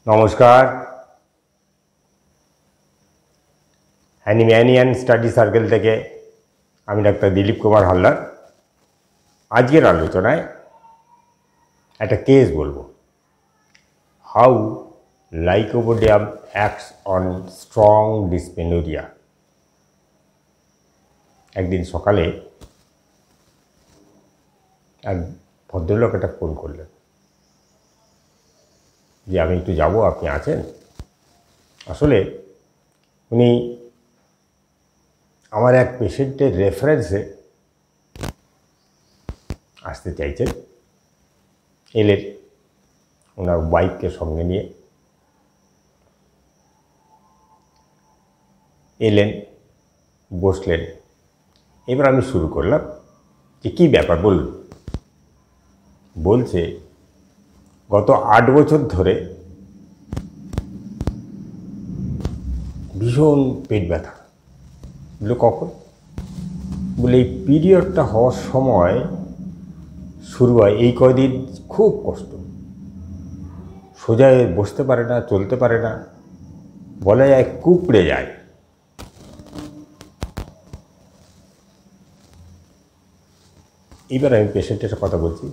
নমস্কার, অ্যানিম্যানিয়ান study circle থেকে আমি ডাক্তার দিলীপ কুমার হালদার। আজকের আলোচনায় একটা কেস বলবো, how lycopodium acts on strong dysmenorrhoea. একদিন সকালে এক ভদ্রলোক একটা ফোন করলেন যে আমি একটু যাব, আপনি আছেন? আসলে উনি আমার এক পেশেন্টের রেফারেন্সে আসতে চাইছেন। এলেন ওনার ওয়াইফকে সঙ্গে নিয়ে এলেন, বসলেন। এবার আমি শুরু করলাম যে কী ব্যাপার বলুন। বলছে গত 8 বছর ধরে ভীষণ পেট ব্যথা। বলে কখন? বলে এই পিরিয়ডটা হওয়ার সময় শুরু হয়, এই কয়দিন খুব কষ্ট, সোজা বসতে পারে না, চলতে পারে না, বলা যায় কুঁকড়ে যায়। এবার আমি পেশেন্টের কথা বলছি,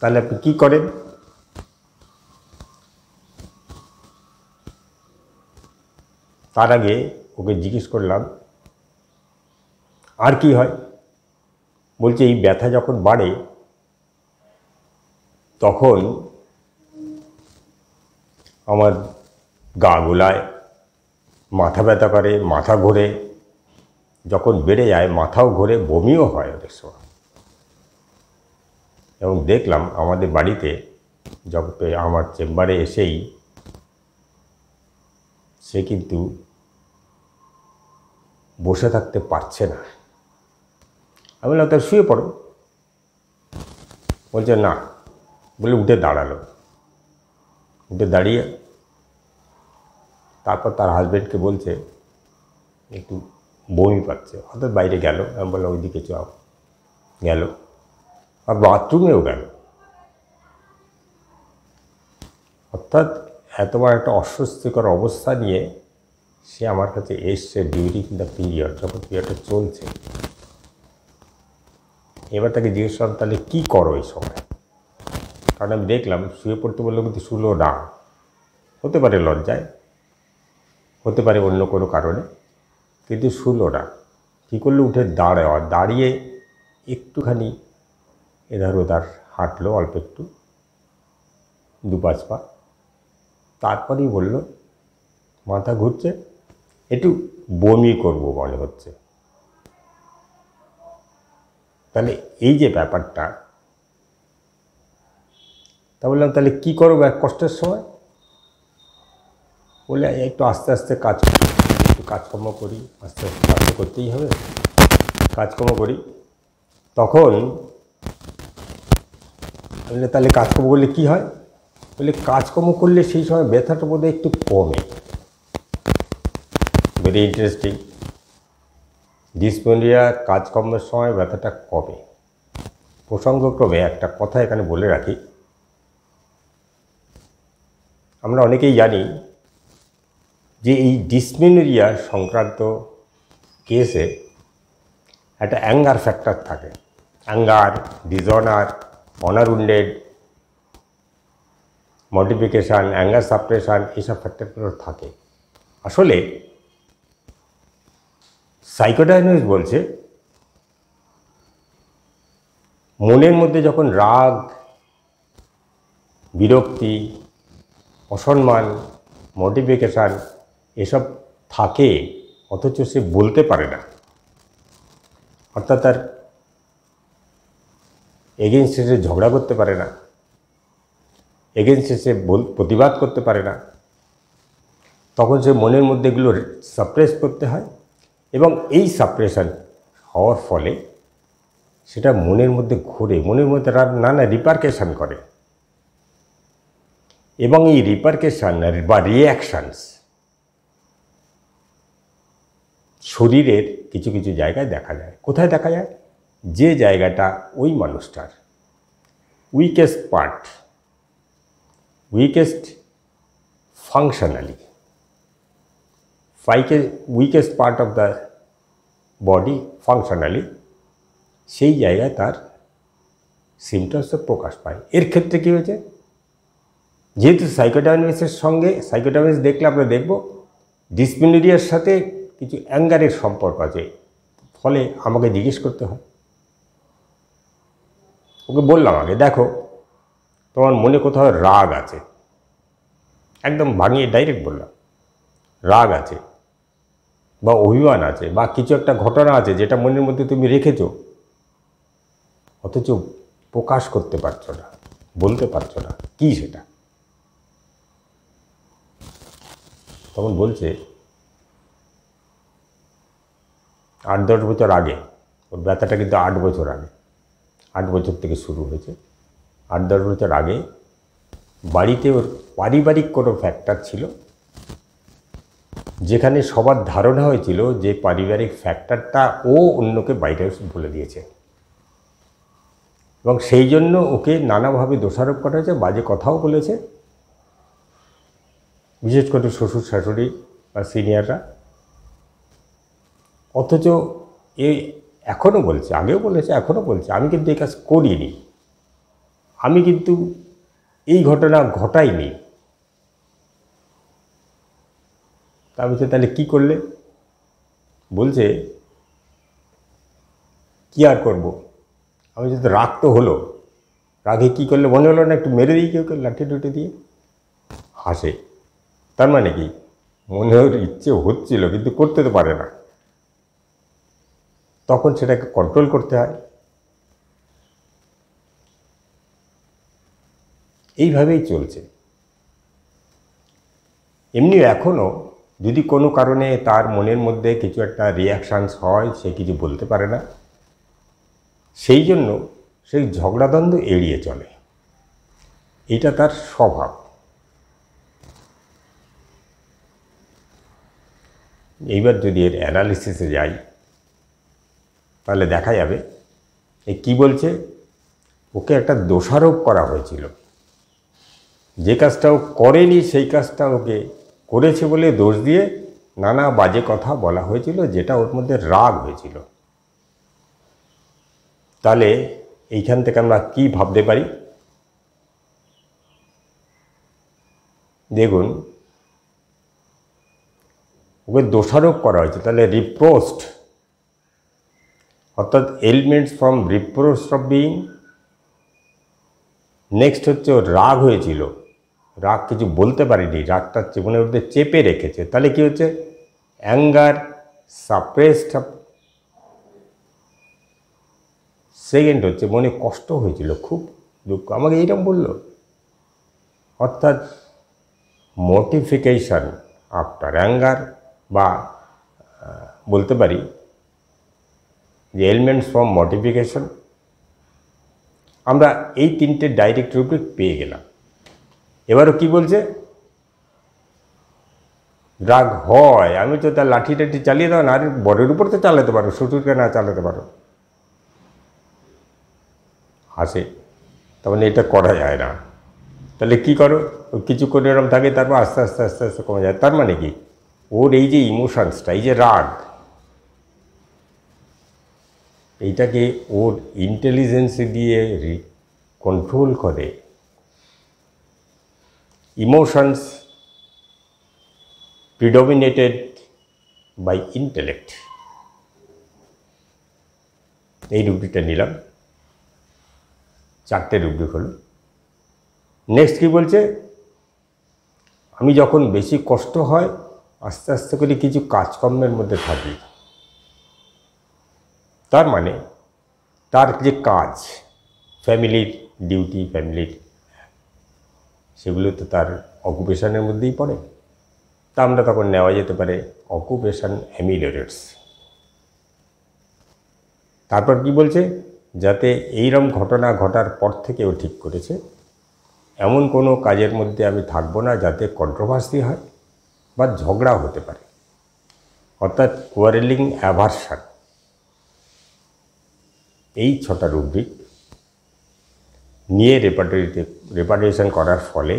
তাহলে আপনি কী করেন? তার আগে ওকে জিজ্ঞেস করলাম আর কি হয়। বলছে এই ব্যথা যখন বাড়ে তখন আমার গা গোলায়, মাথা ব্যথা করে, মাথা ঘোরে, যখন বেড়ে যায় মাথাও ঘোরে, বমিও হয় অনেক সময়। এবং দেখলাম আমাদের বাড়িতে যখন আমার চেম্বারে এসেই সে কিন্তু বসে থাকতে পারছে না। আমি বললাম তার শুয়ে পড়ো। বলছে না। বলে উঠে দাঁড়ালো। উঠে দাঁড়িয়ে তারপর তার হাজব্যান্ডকে বলছে একটু বমি পাচ্ছে, হঠাৎ বাইরে গেল। আমি বললাম ওইদিকে যাও। গেল, আর বাথরুমেও গেল। অর্থাৎ এতবার একটা অস্বস্তিকর অবস্থা নিয়ে সে আমার কাছে এসছে ডিউরিং দ্য পিরিয়ড, যখন পিরিয়ডটা চলছে। এবার তাকে জিজ্ঞেস করলাম তাহলে কী করো এই সময়? কারণ আমি দেখলাম শুয়ে পড়তে বললো কিন্তু শুলো না। হতে পারে লজ্জায়, হতে পারে অন্য কোনো কারণে, কিন্তু শুলো না। কী করলো? উঠে দাঁড়াও, দাঁড়িয়ে একটুখানি এধার ওধার হাঁটলো, অল্প একটু, 2-5 পা। তারপরেই বলল মাথা ঘুরছে, একটু বমি করবো মনে হচ্ছে। তাহলে এই যে ব্যাপারটা, তা বললাম তাহলে কী করবো এক কষ্টের সময়? বলে একটু আস্তে আস্তে কাজ করি, একটু কাজকর্ম করি, আস্তে আস্তে কাজ তো করতেই হবে, কাজকর্ম করি। তখন বললে তাহলে কাজকর্ম করলে কী হয়? বলে কাজকর্ম করলে সেই সময় ব্যথাটা বোধহয় একটু কমে। Very interesting. ডিসমেনোরিয়া কাজকর্মের সময় ব্যথাটা কমে। প্রসঙ্গক্রমে একটা কথা এখানে বলে রাখি, আমরা অনেকেই জানি যে এই ডিসমেনোরিয়া সংক্রান্ত কেসে একটা অ্যাঙ্গার ফ্যাক্টর থাকে। Anger, dishonour, honour wounded, modification, anger suppression, এইসব ফ্যাক্টরগুলো থাকে। আসলে সাইকোডাইনামিক্স বলছে মনের মধ্যে যখন রাগ, বিরক্তি, অসম্মান, মডিফিকেশান এসব থাকে, অথচ সে বলতে পারে না, অর্থাৎ তার এগেনস্টে সে ঝগড়া করতে পারে না, এগেনস্টে সে প্রতিবাদ করতে পারে না, তখন সে মনের মধ্যে এগুলো সাপ্রেস করতে হয়। এবং এই সাপ্রেশন হওয়ার ফলে সেটা মনের মধ্যে ঘোরে, মনের মধ্যে নানা রিপারকেশান করে। এবং এই রিপারকেশান বা রিঅ্যাকশানস শরীরের কিছু কিছু জায়গায় দেখা যায়। কোথায় দেখা যায়? যে জায়গাটা ওই মানুষটার weakest part, weakest functionally, weakest part of the body functionally, সেই জায়গায় তার সিমটমসে প্রকাশ পায়। এর ক্ষেত্রে কী হয়েছে, যেহেতু সাইকোডাইনামিক্সের সঙ্গে সাইকোডাইনামিক্স দেখলে আমরা দেখব ডিসপিউরিয়ার সাথে কিছু অ্যাঙ্গারের সম্পর্ক আছে, ফলে আমাকে জিজ্ঞেস করতে হয়। ওকে বললাম আগে, দেখো তোমার মনে কোথাও রাগ আছে, একদম ভাঙিয়ে ডাইরেক্ট বললাম রাগ আছে বা অভিমান আছে বা কিছু একটা ঘটনা আছে যেটা মনের মধ্যে তুমি রেখেছো অথচ প্রকাশ করতে পারছো না, বলতে পারছো না, কি সেটা? তখন বলছে 8-10 বছর আগে, ওর ব্যথাটা কিন্তু 8 বছর আগে, 8 বছর থেকে শুরু হয়েছে। 8-10 বছর আগে বাড়িতে ওর পারিবারিক কোনো ফ্যাক্টর ছিল, যেখানে সবার ধারণা হয়েছিল যে পারিবারিক ফ্যাক্টরটা ও অন্যকে বাইরে বলে দিয়েছে, এবং সেই জন্য ওকে নানাভাবে দোষারোপ করা হয়েছে, বাজে কথাও বলেছে, বিশেষ করে শ্বশুর শাশুড়ি বা সিনিয়ররা। অথচ এ এখনও বলছে, আগেও বলেছে, এখনও বলছে আমি কিন্তু এই কাজ করিনি, আমি কিন্তু এই ঘটনা ঘটাইনি। তা আমি বলছি তাহলে কী করলে? বলছে কী আর করবো, আমি যদি রাগ তো হলো, রাগে কী করলে মনে হলো না একটু মেরে দিই কেউ লাঠি টুটি দিয়ে? হাসে। তার মানে কি, মনে ওর ইচ্ছে হচ্ছিল কিন্তু করতে তো পারে না, তখন সেটাকে কন্ট্রোল করতে হয়। এইভাবেই চলছে। এমনি এখনও যদি কোনো কারণে তার মনের মধ্যে কিছু একটা রিয়াকশানস হয়, সে কিছু বলতে পারে না, সেই জন্য সেই ঝগড়াদ্বন্দ্ব এড়িয়ে চলে, এটা তার স্বভাব। এইবার যদি এর অ্যানালিসিসে যাই তাহলে দেখা যাবে এ কী বলছে, ওকে একটা দোষারোপ করা হয়েছিল, যে কাজটা ও করেনি সেই কাজটা ওকে করেছে বলে দোষ দিয়ে নানা বাজে কথা বলা হয়েছিল, যেটা ওর মধ্যে রাগ হয়েছিল। তাহলে এইখান থেকে আমরা কী ভাবতে পারি? দেখুন, ওকে দোষারোপ করা হয়েছে, তাহলে রিপ্রোস্ট, অর্থাৎ এলিমেন্টস ফ্রম রিপ্রোস্ট অফ বিইং। নেক্সট হচ্ছে ওর রাগ হয়েছিল, রাগ কিছু বলতে পারেনি, রাগটা জীবনের মধ্যে চেপে রেখেছে, তাহলে কি হচ্ছে? Anger suppressed. সেকেন্ড হচ্ছে মনে কষ্ট হয়েছিল, খুব দুঃখ, আমাকে এইরকম বললো, অর্থাৎ মোটিফিকেশন আফটার অ্যাঙ্গার, বা বলতে পারি যে এলিমেন্টস ফ্রম মোটিফিকেশন। আমরা এই তিনটে ডাইরেক্ট রুব্রিক পেয়ে গেলাম। এবারও কি বলছে? রাগ হয়, আমি তো তার লাঠি টাঠি চালিয়ে দাও না, আর বরের উপর তো চালাতে পারো, শ্বশুরকে না চালাতে পারো। হাসে। তার মানে এটা করা যায় না, তাহলে কি করো? কিছুক্ষণ এরকম থাকে, তারপর আস্তে আস্তে আস্তে আস্তে কমে যায়। তার মানে কি, ওর এই যে ইমোশনসটা, এই যে রাগ, এইটাকে ওর ইন্টেলিজেন্স দিয়ে কন্ট্রোল করে। Emotions predominated by intellect. এই রুব্রিকটা নিলাম, 4টে রুব্রিক হলো। নেক্সট কি বলছে? আমি যখন বেশি কষ্ট হয় আস্তে আস্তে করে কিছু কাজকর্মের মধ্যে থাকি, তার মানে তার যে কাজ, ফ্যামিলির ডিউটি, ফ্যামিলির, সেগুলো তো তার অকুপেশনের মধ্যেই পড়ে। তা আমরা তখন নেওয়া যেতে পারে অকুপেশন অ্যামিলিওরেটস। তারপর কি বলছে? যাতে এইরকম ঘটনা ঘটার পর থেকে ও ঠিক করেছে এমন কোনো কাজের মধ্যে আমি থাকবো না যাতে কন্ট্রোভার্সি হয় বা ঝগড়া হতে পারে, অর্থাৎ কোয়ারেলিং অ্যাভারশন। এই 6টা রুব্রিক নিয়ে রেপার্টেশন করার ফলে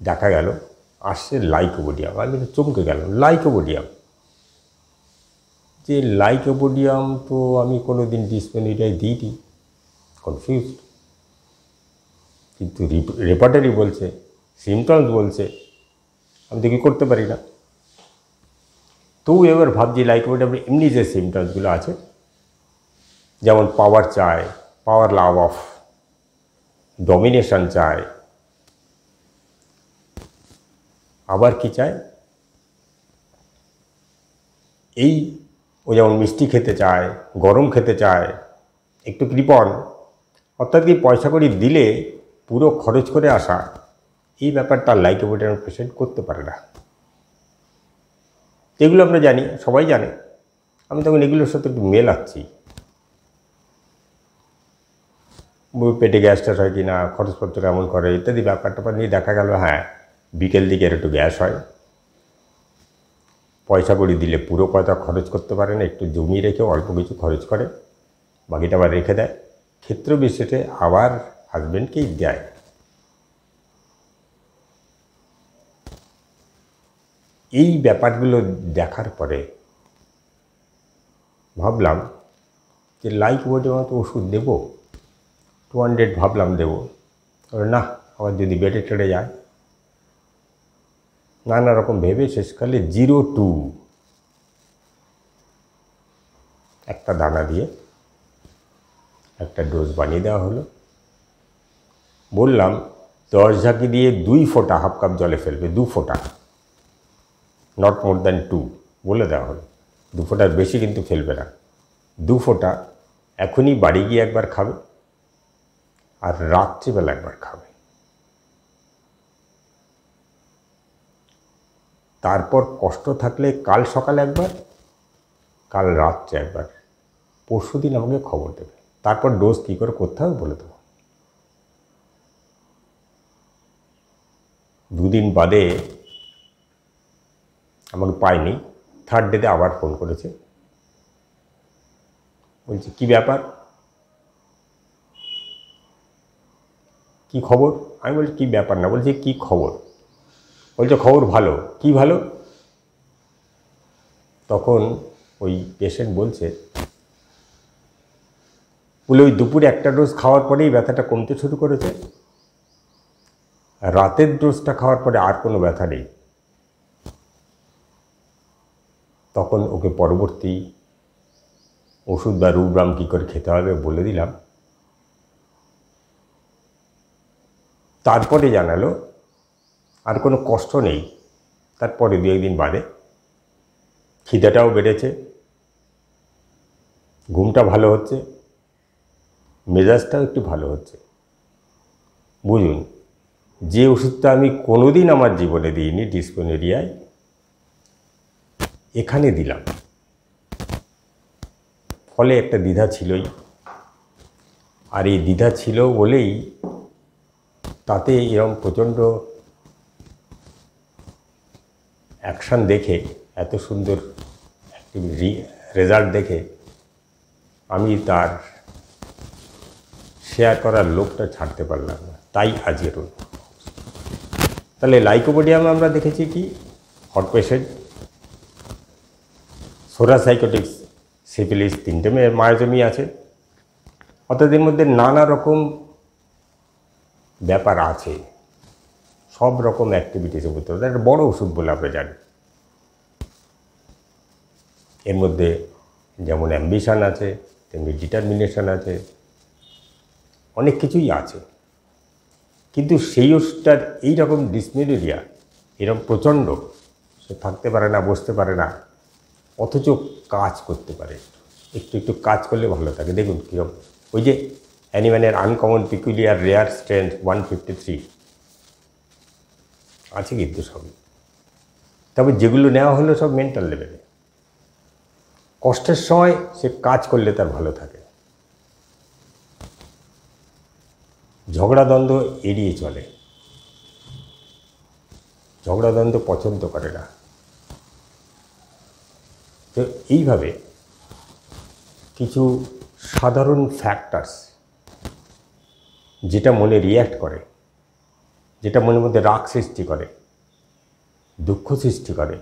দেখা গেল আসছে লাইকোপোডিয়াম। আমি চমকে গেলাম, লাইকোপোডিয়াম, যে লাইকোপোডিয়াম তো আমি কোনো দিন ডিসপেনিরিয়ায় দিইনি, কনফিউজড। কিন্তু রেপার্টারি বলছে, সিমটমস বলছে, আমি তো কি করতে পারি না। তো এবার ভাবছি লাইকোপোডিয়াম এমনি যে সিমটমসগুলো আছে, যেমন পাওয়ার চায়, পাওয়ার লাভ অফ, ডমিনেশন চায়, আবার কি চায়, এই ও যেমন মিষ্টি খেতে চায়, গরম খেতে চায়, একটু কৃপণ, অর্থাৎ কি পয়সা করে দিলে পুরো খরচ করে আসা, এই ব্যাপারটা লাইকোপোডিয়াম পেশেন্ট করতে পারে না। এগুলো আমরা জানি, সবাই জানে। আমি তখন এগুলোর সাথে একটু মেলাচ্ছি, পেটে গ্যাস ট্যাস হয় কি না, খরচপত্র কেমন করে ইত্যাদি ব্যাপারটা নিয়ে দেখা গেল হ্যাঁ বিকেল দিকে একটু গ্যাস হয়, পয়সা করে দিলে পুরো পয়সা খরচ করতে পারে না, একটু জমিয়ে রেখে অল্প কিছু খরচ করে, বাকিটা আবার রেখে দেয়, ক্ষেত্র বিশেষে আবার হাজব্যান্ডকেই দেয়। এই ব্যাপারগুলো দেখার পরে ভাবলাম যে লাইকোপোডিয়াম তো ওষুধ দেবো, 200 ভাবলাম দেবো, না আবার যদি বেডে টেড়ে যায়, নানা রকম ভেবে শেষকালে 02 একটা দানা দিয়ে একটা ডোজ বানিয়ে দেওয়া হলো। বললাম 10 ঝাঁকি দিয়ে 2 ফোঁটা হাফ কাপ জলে ফেলবে, 2 ফোঁটা, নট মোর দ্যান 2 বলে দেওয়া হলো। 2 ফোঁটার বেশি কিন্তু ফেলবে না, 2 ফোঁটা এখনই বাড়ি গিয়ে একবার খাবে আর রাত্রিবেলা একবার খাবে। তারপর কষ্ট থাকলে কাল সকালে একবার, কাল রাত্রে একবার, পরশু দিন আমাকে খবর দেবে, তারপর ডোজ কী করে করতে হবে বলে দেবো। 2 দিন বাদে আমাকে পাইনি, 3rd ডেতে আবার ফোন করেছে, বলছে কী ব্যাপার, কি খবর। আমি বলছি কী ব্যাপার না, বলছি কী খবর, বলছে খবর ভালো। কি ভালো? তখন ওই পেশেন্ট বলছে, বলে ওই দুপুরে একটা ডোজ খাওয়ার পরেই ব্যথাটা কমতে শুরু করেছে, রাতের ডোজটা খাওয়ার পরে আর কোনো ব্যথা নেই। তখন ওকে পরবর্তী ওষুধ বা রুব্রাম কী করে খেতে হবে বলে দিলাম। তারপরে জানালো আর কোনো কষ্ট নেই। তারপরে 2-1 দিন বাদে খিদেটাও বেড়েছে, ঘুমটা ভালো হচ্ছে, মেজাজটাও একটু ভালো হচ্ছে। বুঝুন, যে ওষুধটা আমি কোনোদিন আমার জীবনে দিইনি ডিসপেনিরিয়ায়, এখানে দিলাম। ফলে একটা দ্বিধা ছিলই, আর এই দ্বিধা ছিল বলেই তাতে এরকম প্রচণ্ড অ্যাকশান দেখে, এত সুন্দর রেজাল্ট দেখে আমি তার শেয়ার করার লোকটা ছাড়তে পারলাম না, তাই আজকের। তাহলে লাইকোপোডিয়াম আমরা দেখেছি কি, হট পেশেন্ট, সোরাসাইকোটিক্স, সিফিলিস, 3টে মায়োজমি আছে, অর্থাৎ এর মধ্যে নানা রকম ব্যাপার আছে, সব রকম অ্যাক্টিভিটিসের মধ্যে একটা বড় ওষুধ বলে আমরা জানি। এর মধ্যে যেমন অ্যাম্বিশন আছে, তেমনি ডিটারমিনেশন আছে, অনেক কিছুই আছে। কিন্তু সেই ওষুধটার এইরকম ডিসমেলেরিয়া, এরকম প্রচণ্ড, সে থাকতে পারে না, বসতে পারে না, অথচ কাজ করতে পারে, একটু একটু কাজ করলে ভালো থাকে। দেখুন কীরকম, ওই যে অ্যানিম্যানের আনকমন পিকুলিয়ার রেয়ার স্ট্রেংথ 153 আছে কিন্তু সবই। তবে যেগুলো নেওয়া হলো সব মেন্টাল লেভেলে। কষ্টের সময় সে কাজ করলে তার ভালো থাকে, ঝগড়াদ্বন্দ্ব এড়িয়ে চলে, ঝগড়াদ্বন্দ্ব পছন্দ করে না। তো এইভাবে কিছু সাধারণ ফ্যাক্টরস যেটা মনে রিয়্যাক্ট করে, যেটা মনের মধ্যে রাগ সৃষ্টি করে, দুঃখ সৃষ্টি করে,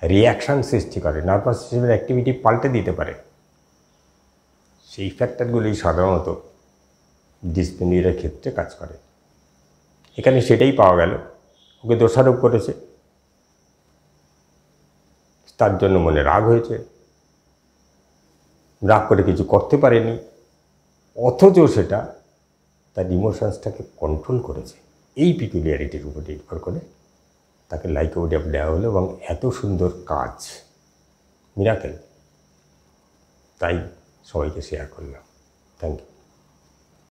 রিয়াকশান সৃষ্টি করে, নার্ভাস সিস্টেমের অ্যাক্টিভিটি পাল্টে দিতে পারে, সেই ফ্যাক্টরগুলি সাধারণত ডিসপেনিয়ার ক্ষেত্রে কাজ করে। এখানে সেটাই পাওয়া গেল। ওকে দোষারোপ করেছে, তার জন্য মনে রাগ হয়েছে, রাগ করে কিছু করতে পারেনি, অথচ সেটা তার ইমোশনসটাকে কন্ট্রোল করেছে। এই পিকুলিয়ারিটির উপর নির্ভর করে তাকে লাইকোডিয়াম দেওয়া হলো এবং এত সুন্দর কাজ, মিরাকেল। তাই সবাইকে শেয়ার করলাম। Thank you.